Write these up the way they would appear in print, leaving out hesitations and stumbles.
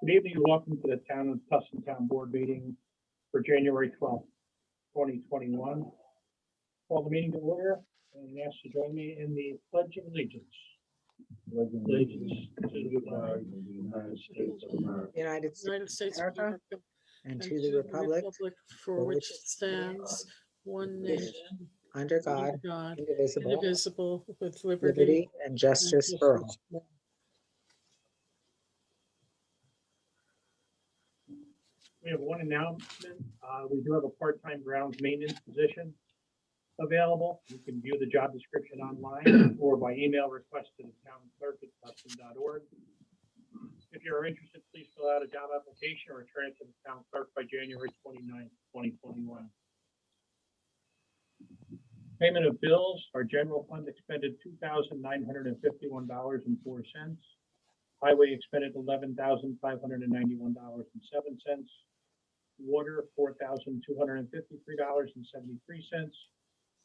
Good evening and welcome to the Town of Tustin Town Board meeting for January 12th, 2021. Call the meeting to order and ask to join me in the Pledge of Allegiance. Allegiance to the flag of the United States of America. United States of America, America, and to the republic for which it stands, one nation, under God, under God, indivisible, indivisible, with liberty and and justice for all. all. We have one announcement. We do have a part-time grounds maintenance position available. You can view the job description online or by email request to the town clerk at tustin.org. If you're interested, please fill out a job application or return it to the town clerk by January 29th, 2021. Payment of bills. Our general fund expended $2,951.04. Highway expended $11,591.07. Water, $4,253.73.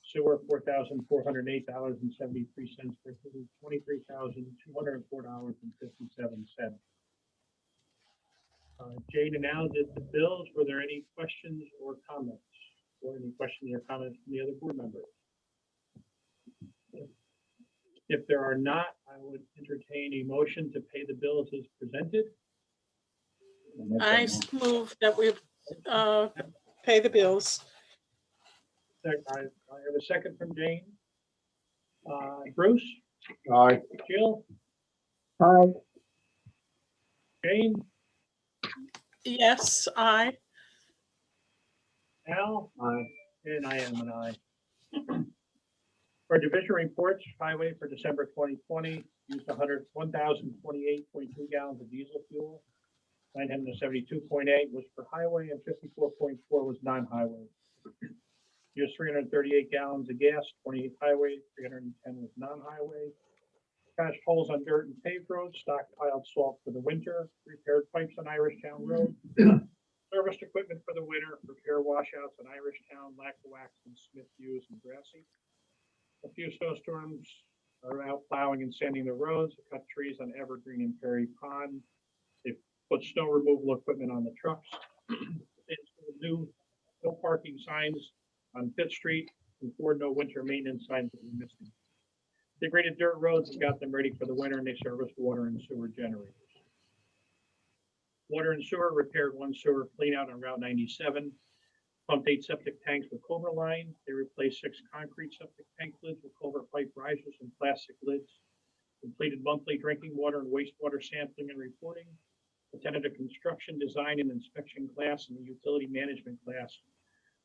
Sewer, $4,408.73, for $23,204.57. Jane announced the bills. Were there any questions or comments? Or any questions or comments from the other board members? If there are not, I would entertain a motion to pay the bills as presented. I move that we pay the bills. I have a second from Jane. Bruce? Aye. Jill? Aye. Jane? Yes, I. Al? Aye. And I am an aye. For division reports, highway for December 2020 used 1,028.2 gallons of diesel fuel. 972.8 was for highway and 54.4 was non-highway. Used 338 gallons of gas, 28 highway, 310 was non-highway. Patched holes on dirt and paved roads, stockpiled salt for the winter, repaired pipes on Irish Town Road. Serviced equipment for the winter, repair washouts on Irish Town, Lackawax, and Smith Hughes and Grassy. A few snowstorms are out plowing and sanding the roads, cut trees on Evergreen and Perry Pond. They put snow removal equipment on the trucks. New no parking signs on Fifth Street and 4 no winter maintenance signs that were missing. They graded dirt roads and got them ready for the winter, and they serviced water and sewer generators. Water and sewer repaired 1 sewer clean out on Route 97. Pumped 8 septic tanks with Cobra line. They replaced 6 concrete septic tank lids with Cobra pipe risers and plastic lids. Completed monthly drinking water and wastewater sampling and reporting. Attended a construction design and inspection class and a utility management class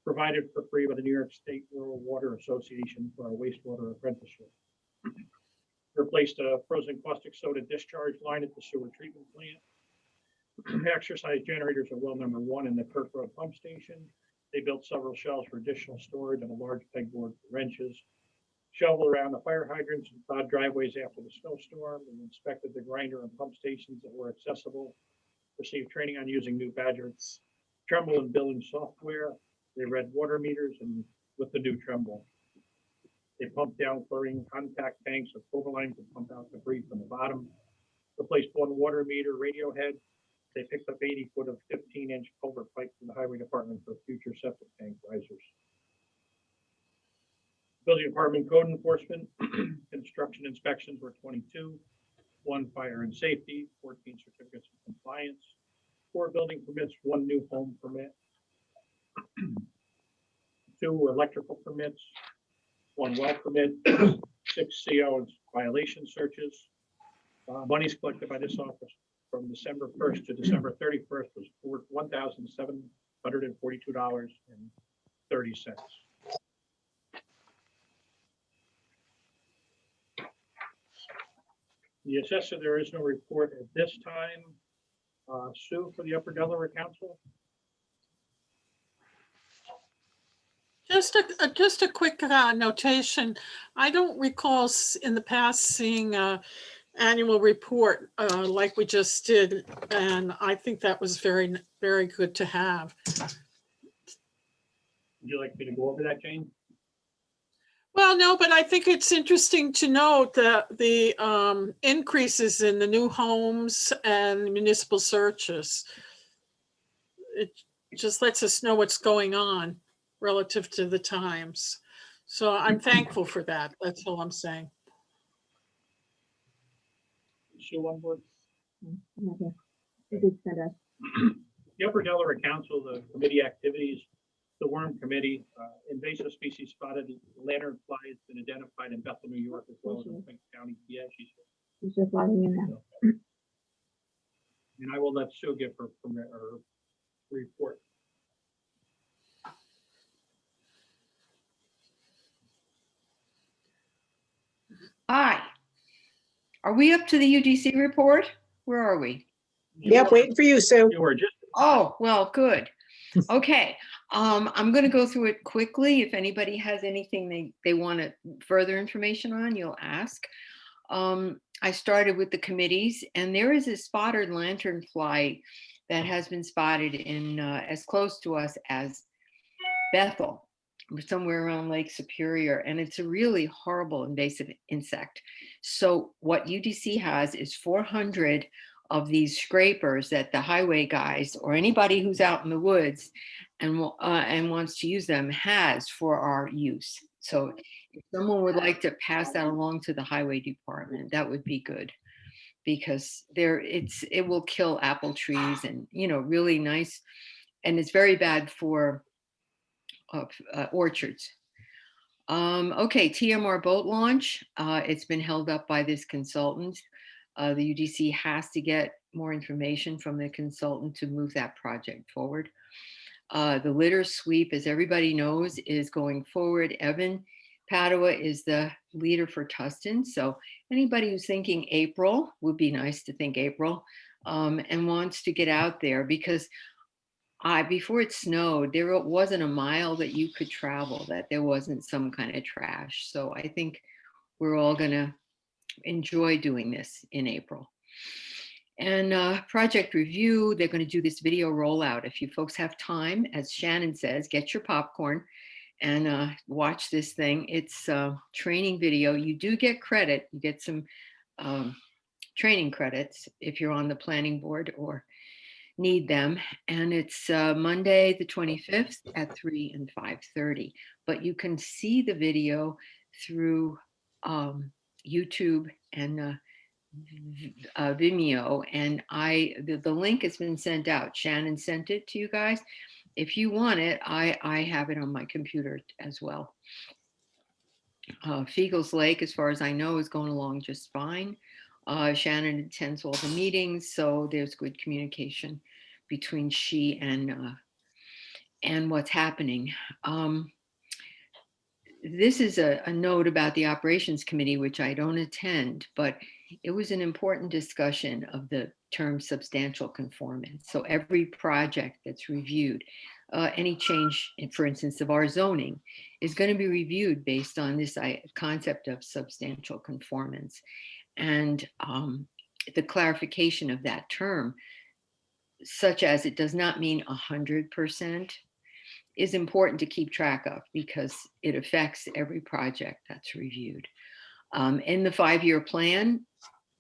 provided for free by the New York State Rural Water Association for our wastewater apprenticeship. Replaced a frozen caustic soda discharge line at the sewer treatment plant. Exercise generators at well number 1 in the Kirk Road pump station. They built several shelves for additional storage and a large pegboard for wrenches. Shoveled around the fire hydrants and plowed driveways after the snowstorm, and inspected the grinder and pump stations that were accessible. Received training on using new Badger Tremble and billing software. They read water meters and with the new Tremble. They pumped down chlorine contact tanks with Overline to pump out debris from the bottom. Replaced 1 water meter radio head. They picked up 80 foot of 15-inch culvert pipe from the highway department for future septic tank risers. Building department code enforcement, construction inspections were 22, 1 fire and safety, 14 certificates of compliance, 4 building permits, 1 new home permit, 2 electrical permits, 1 well permit, 6 CO and violation searches. Monies collected by this office from December 1st to December 31st was $1,742.30. The assessor, there is no report at this time. Sue, for the Upper Delaware Council. Just a quick notation. I don't recall in the past seeing annual report, like we just did, and I think that was very, very good to have. Would you like me to go over that, Jane? Well, no, but I think it's interesting to note that the increases in the new homes and municipal searches. It just lets us know what's going on relative to the times. So I'm thankful for that. That's all I'm saying. Sue, on board? Okay. I did send us. The Upper Delaware Council, the committee activities, the worm committee, invasive species spotted lantern fly has been identified in Bethel, New York, as well as in Franklin County. Yeah, She's just logging in now. and I will let Sue give her report. Hi. Are we up to the UDC report? Where are we? Yep, waiting for you, Sue. You were just. Oh, well, good. Okay. I'm going to go through it quickly. If anybody has anything they want further information on, you'll ask. I started with the committees, and there is a spotted lanternfly that has been spotted in as close to us as Bethel, somewhere around Lake Superior, and it's a really horrible invasive insect. So what UDC has is 400 of these scrapers that the highway guys or anybody who's out in the woods and wants to use them has for our use. So if someone would like to pass that along to the highway department, that would be good, because it will kill apple trees and, you know, really nice, and it's very bad for orchards. Okay, TMR boat launch. It's been held up by this consultant. The UDC has to get more information from the consultant to move that project forward. The litter sweep, as everybody knows, is going forward. Evan Padua is the leader for Tustin. So anybody who's thinking April, would be nice to think April, and wants to get out there, because before it snowed, there wasn't a mile that you could travel that there wasn't some kind of trash. So I think we're all gonna enjoy doing this in April. And project review, they're gonna do this video rollout. If you folks have time, as Shannon says, get your popcorn and watch this thing. It's a training video. You do get credit. You get some training credits if you're on the planning board or need them. And it's Monday, the 25th at 3 and 5:30. But you can see the video through YouTube and Vimeo. And the link has been sent out. Shannon sent it to you guys. If you want it, I have it on my computer as well. Fiegel's Lake, as far as I know, is going along just fine. Shannon attends all the meetings, so there's good communication between she and what's happening. This is a note about the operations committee, which I don't attend, but it was an important discussion of the term substantial conformance. So every project that's reviewed, any change, for instance, of our zoning, is going to be reviewed based on this concept of substantial conformance. And the clarification of that term, such as it does not mean 100%, is important to keep track of, because it affects every project that's reviewed. In the 5-year plan,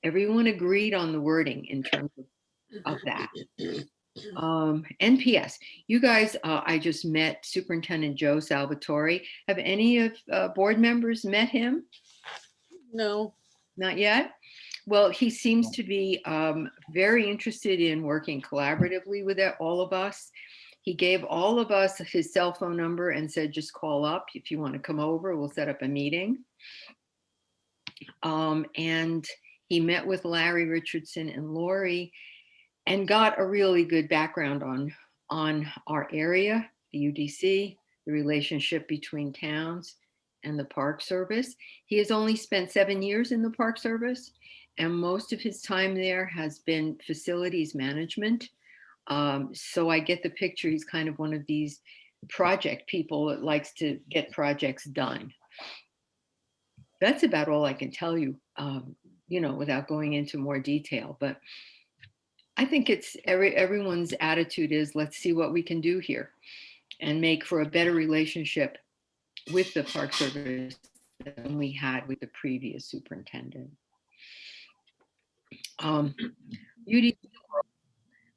everyone agreed on the wording in terms of that. NPS, you guys, I just met Superintendent Joe Salvatore. Have any of board members met him? No. Not yet? Well, he seems to be very interested in working collaboratively with all of us. He gave all of us his cell phone number and said, just call up if you want to come over, we'll set up a meeting. And he met with Larry Richardson and Lori and got a really good background on our area, the UDC, the relationship between towns and the Park Service. He has only spent 7 years in the Park Service, and most of his time there has been facilities management. So I get the picture. He's kind of one of these project people that likes to get projects done. That's about all I can tell you. without going into more detail. But I think it's everyone's attitude is, let's see what we can do here and make for a better relationship with the Park Service than we had with the previous superintendent. UD,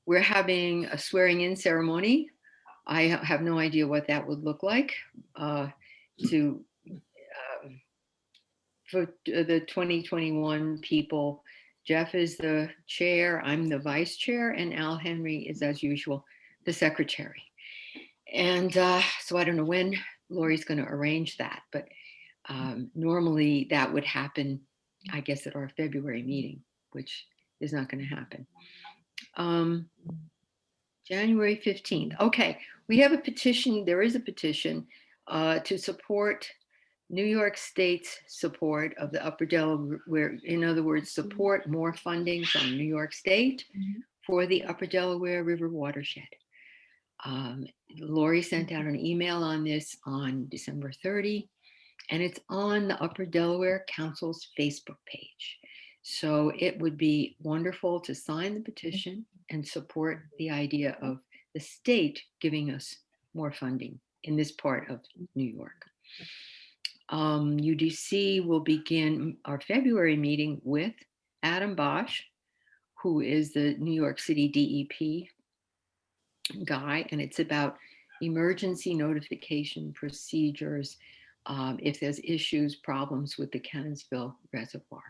we're having a swearing in ceremony. I have no idea what that would look like for the 2021 people. Jeff is the chair, I'm the vice chair, and Al Henry is, as usual, the secretary. And so I don't know when Lori's going to arrange that, but normally that would happen, I guess, at our February meeting, which is not going to happen. January 15th. Okay, we have a petition. There is a petition to support New York State's support of the Upper Delaware, in other words, support more funding from New York State for the Upper Delaware River watershed. Lori sent out an email on this on December 30, and it's on the Upper Delaware Council's Facebook page. So it would be wonderful to sign the petition and support the idea of the state giving us more funding in this part of New York. UDC will begin our February meeting with Adam Bosch, who is the New York City DEP guy, and it's about emergency notification procedures if there's issues, problems with the Cannonsville Reservoir.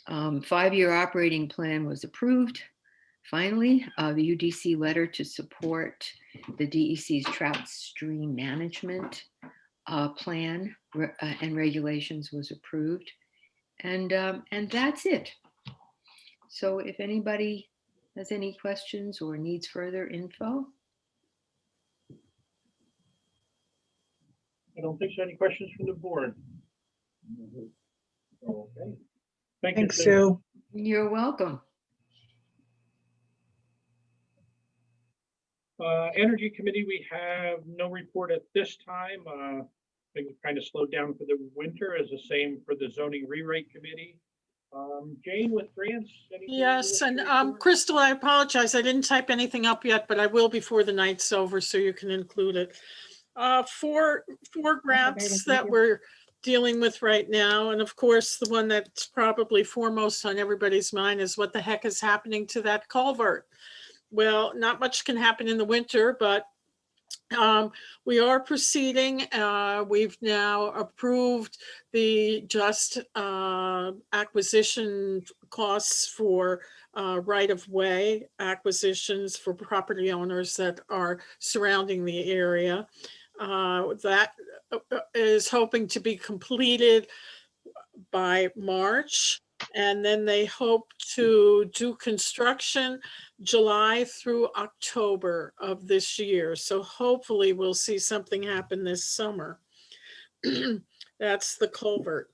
5-year operating plan was approved. Finally, the UDC letter to support the DEC's trout stream management plan and regulations was approved. And that's it. So if anybody has any questions or needs further info. I don't think so. Any questions from the board? Okay. Thank you, Thanks, Sue. Sue. You're welcome. Energy Committee, we have no report at this time. Things kind of slowed down for the winter, as the same for the Zoning Rewrite Committee. Jane, with grants? anything you Yes, wish to and report? Crystal, I apologize. I didn't type anything up yet, but I will before the night's over, so you can include it. Four grants thank that you. we're dealing with right now. And of course, the one that's probably foremost on everybody's mind is what the heck is happening to that culvert? Well, not much can happen in the winter, but we are proceeding. We've now approved the just acquisition costs for right-of-way acquisitions for property owners that are surrounding the area. That is hoping to be completed by March. And then they hope to do construction July through October of this year. So hopefully we'll see something happen this summer. That's the culvert.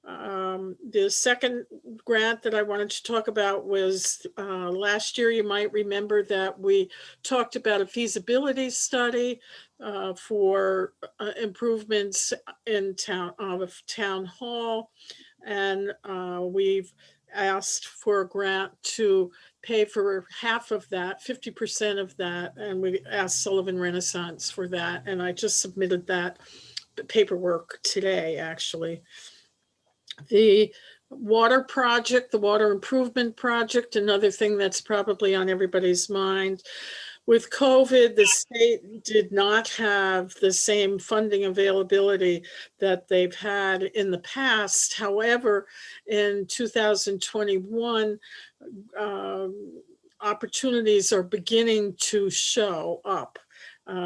The second grant that I wanted to talk about was last year. You might remember that we talked about a feasibility study for improvements in town hall. And we've asked for a grant to pay for half of that, 50% of that. And we asked Sullivan Renaissance for that. And I just submitted that paperwork today, actually. The water project, the water improvement project, another thing that's probably on everybody's mind. With COVID, the state did not have the same funding availability that they've had in the past. However, in 2021, opportunities are beginning to show up.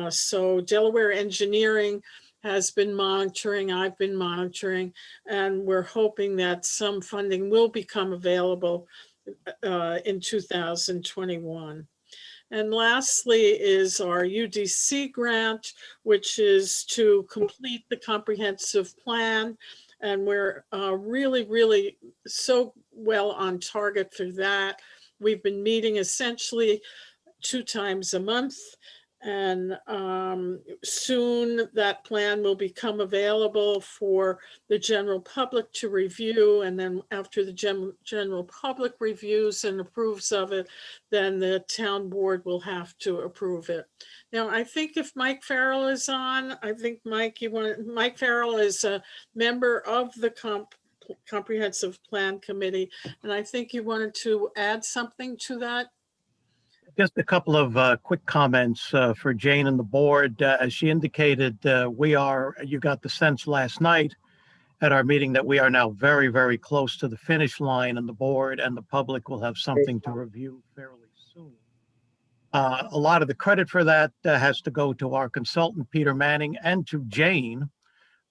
So Delaware Engineering has been monitoring, I've been monitoring, and we're hoping that some funding will become available in 2021. And lastly is our UDC grant, which is to complete the comprehensive plan. And we're really so well on target for that. We've been meeting essentially 2 times a month. And soon that plan will become available for the general public to review. And then after the general public reviews and approves of it, then the town board will have to approve it. Now, I think if Mike Farrell is on, I think Mike, Mike Farrell is a member of the Comprehensive Plan Committee. And I think you wanted to add something to that. Just a couple of quick comments for Jane and the board. As she indicated, you got the sense last night at our meeting that we are now very, very close to the finish line, and the board and the public will have something to review fairly soon. A lot of the credit for that has to go to our consultant, Peter Manning, and to Jane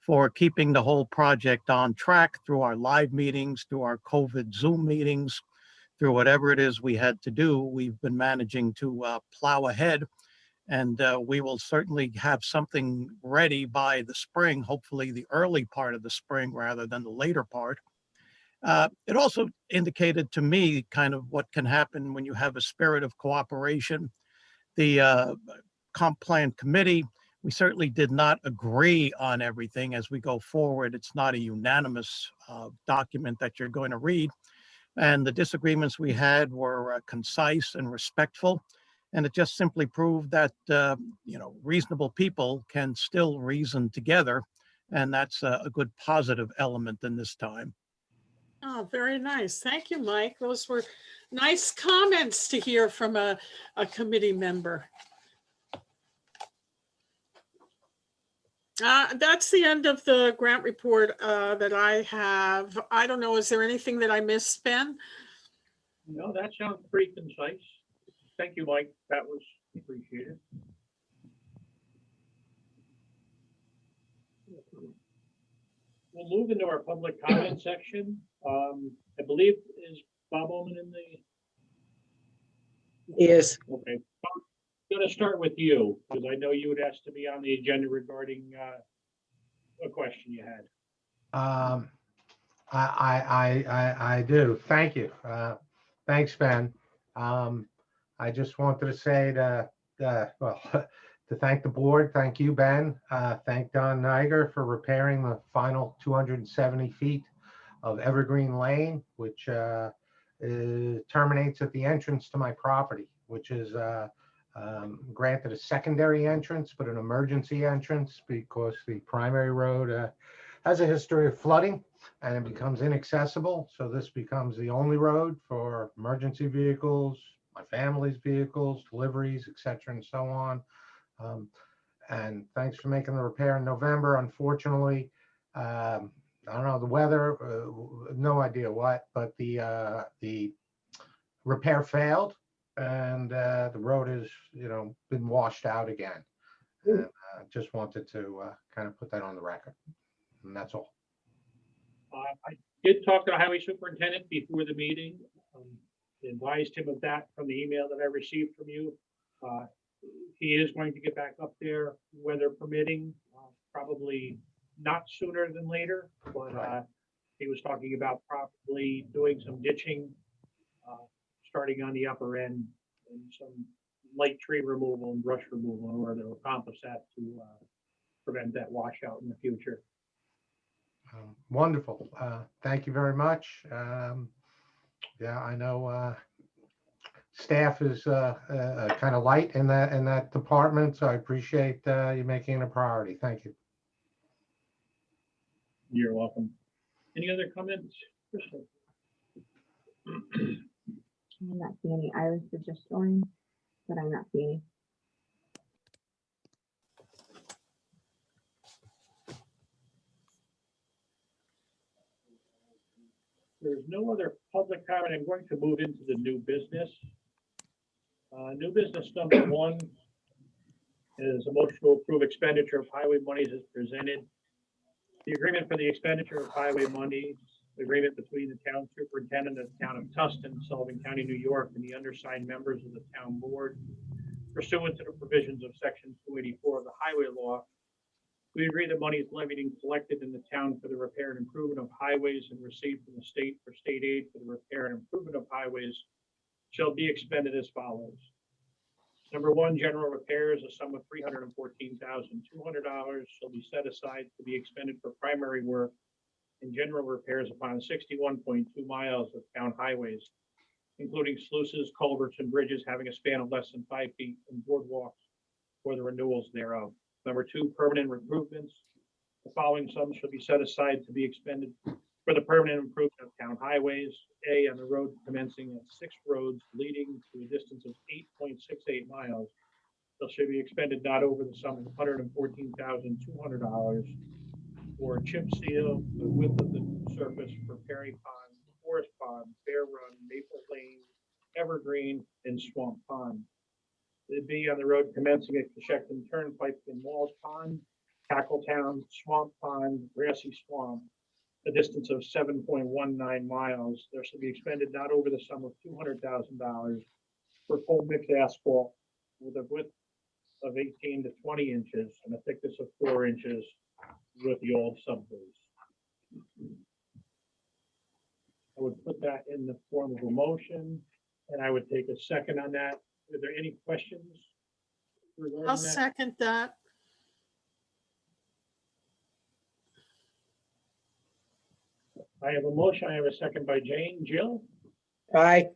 for keeping the whole project on track through our live meetings, through our COVID Zoom meetings, through whatever it is we had to do. We've been managing to plow ahead, and we will certainly have something ready by the spring, hopefully the early part of the spring rather than the later part. It also indicated to me kind of what can happen when you have a spirit of cooperation. The Comp Plan Committee, we certainly did not agree on everything as we go forward. It's not a unanimous document that you're going to read. And the disagreements we had were concise and respectful. And it just simply proved that, reasonable people can still reason together. And that's a good positive element in this time. Oh, very nice. Thank you, Mike. Those were nice comments to hear from a committee member. That's the end of the grant report that I have. I don't know, is there anything that I missed, Ben? No, that sounds pretty concise. Thank you, Mike. That was appreciated. We'll move into our public comment section. I believe, is Bob Omen in the? Yes. Okay. I'm going to start with you because I know you had asked to be on the agenda regarding a question you had. I do. Thank you. Thanks, Ben. I just wanted to say to thank the board. Thank you, Ben. Thank Don Niger for repairing the final 270 feet of Evergreen Lane, which terminates at the entrance to my property, which is granted a secondary entrance, but an emergency entrance because the primary road has a history of flooding and it becomes inaccessible. So this becomes the only road for emergency vehicles, my family's vehicles, deliveries, etc., and so on. And thanks for making the repair in November. Unfortunately, I don't know, the weather, no idea what, but the repair failed and the road has, been washed out again. And just wanted to kind of put that on the record. And that's all. I did talk to the highway superintendent before the meeting. Advised him of that from the email that I received from you. He is going to get back up there, weather permitting, probably not sooner than later, but he was talking about probably doing some ditching, starting on the upper end and some light tree removal and brush removal in order to accomplish that to prevent that washout in the future. Wonderful. Thank you very much. Yeah, I know staff is kind of light in that department, so I appreciate you making it a priority. Thank you. You're welcome. Any other comments, Crystal? I'm not seeing any. Iris is just joined, but I'm not seeing any. There's no other public comment. I'm going to move into the new business. New business number 1 is a motion to approve expenditure of highway monies as presented. The agreement for the expenditure of highway monies, the agreement between the town superintendent of the town of Tustin, Sullivan County, New York, and the undersigned members of the town board pursuant to the provisions of section 284 of the highway law. We agree that money is levied and collected in the town for the repair and improvement of highways and received from the state for state aid for the repair and improvement of highways shall be expended as follows. Number one, general repairs, a sum of $314,200 shall be set aside to be expended for primary work and general repairs upon 61.2 miles of town highways, including sluices, culverts, and bridges having a span of less than 5 feet, and boardwalks or the renewals thereof. Number two, permanent improvements. The following sums shall be set aside to be expended for the permanent improvement of town highways. A, on the road commencing at 6 roads leading to a distance of 8.68 miles. They'll should be expended not over the sum of $114,200 for chip seal, the width of the surface for Perry Pond, Forest Pond, Bear Run, Maple Lane, Evergreen, and Swamp Pond. It'd be on the road commencing at Coshecton Turnpike in Walls Pond, Cackletown, Swamp Pond, Grassy Swamp, a distance of 7.19 miles. There should be expended not over the sum of $200,000 for full mix asphalt with a width of 18 to 20 inches and a thickness of 4 inches with the old subbase. I would put that in the form of a motion, and I would take a second on that. Are there any questions regarding I'll that? second that. I have a motion. I have a second by Jane. Jill? Aye.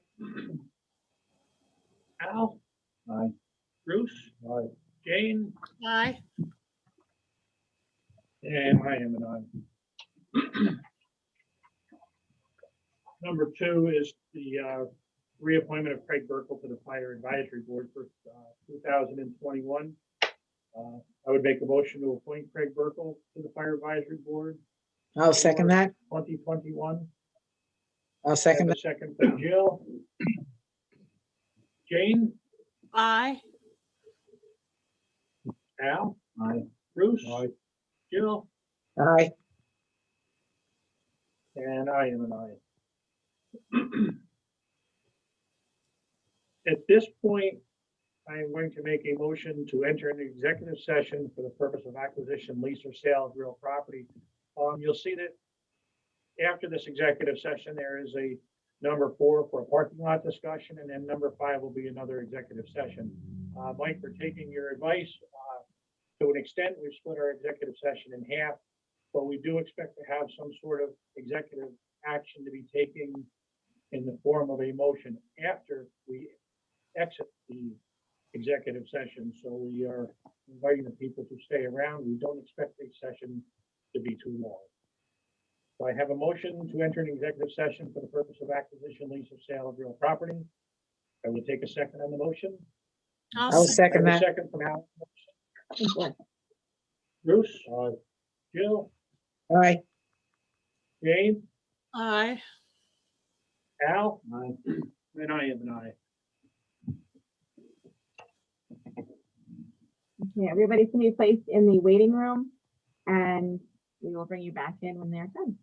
Al? Aye. Bruce? Aye. Jane? Aye. And I am an aye. Number two is the reappointment of Craig Burkle to the Fire Advisory Board for 2021. I would make a motion to appoint Craig Burkle to the Fire Advisory Board I'll second that. 2021. I'll second that. Second for Jill. Jane? Aye. Al? Aye. Bruce? Aye. Jill? Aye. And I am an aye. At this point, I am going to make a motion to enter an executive session for the purpose of acquisition, lease, or sale of real property. You'll see that after this executive session, there is a number 4 for a parking lot discussion, and then number 5 will be another executive session. Mike, we're taking your advice. To an extent, we've split our executive session in half, but we do expect to have some sort of executive action to be taken in the form of a motion after we exit the executive session. So we are inviting the people to stay around. We don't expect the session to be too long. So I have a motion to enter an executive session for the purpose of acquisition, lease, or sale of real property. I will take a second on the motion. I'll I'll second. second I have a that. second from Al. Bruce? Jill? Aye. Jane? Aye. Al? Aye. And I am an aye. Okay, everybody's gonna be placed in the waiting room and we will bring you back in when they're done.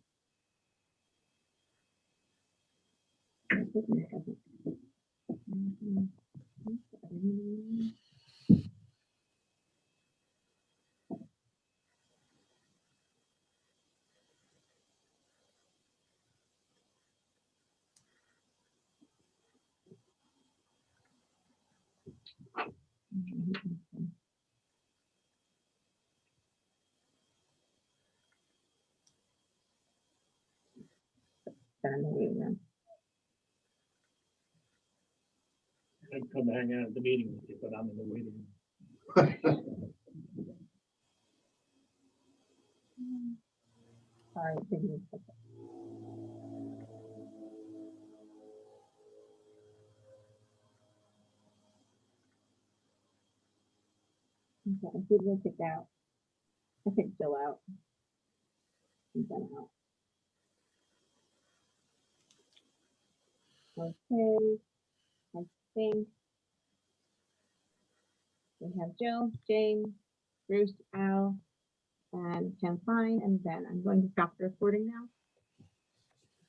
They're in the waiting room. I'd come hang out at the meeting with you, but I'm in the waiting room. Sorry, give me a second. Okay, who's gonna pick out? I picked Jill out. And Ben out. Okay, I think we have Jill, Jane, Bruce, Al, and Ken Fine, and Ben. I'm going to stop the recording now.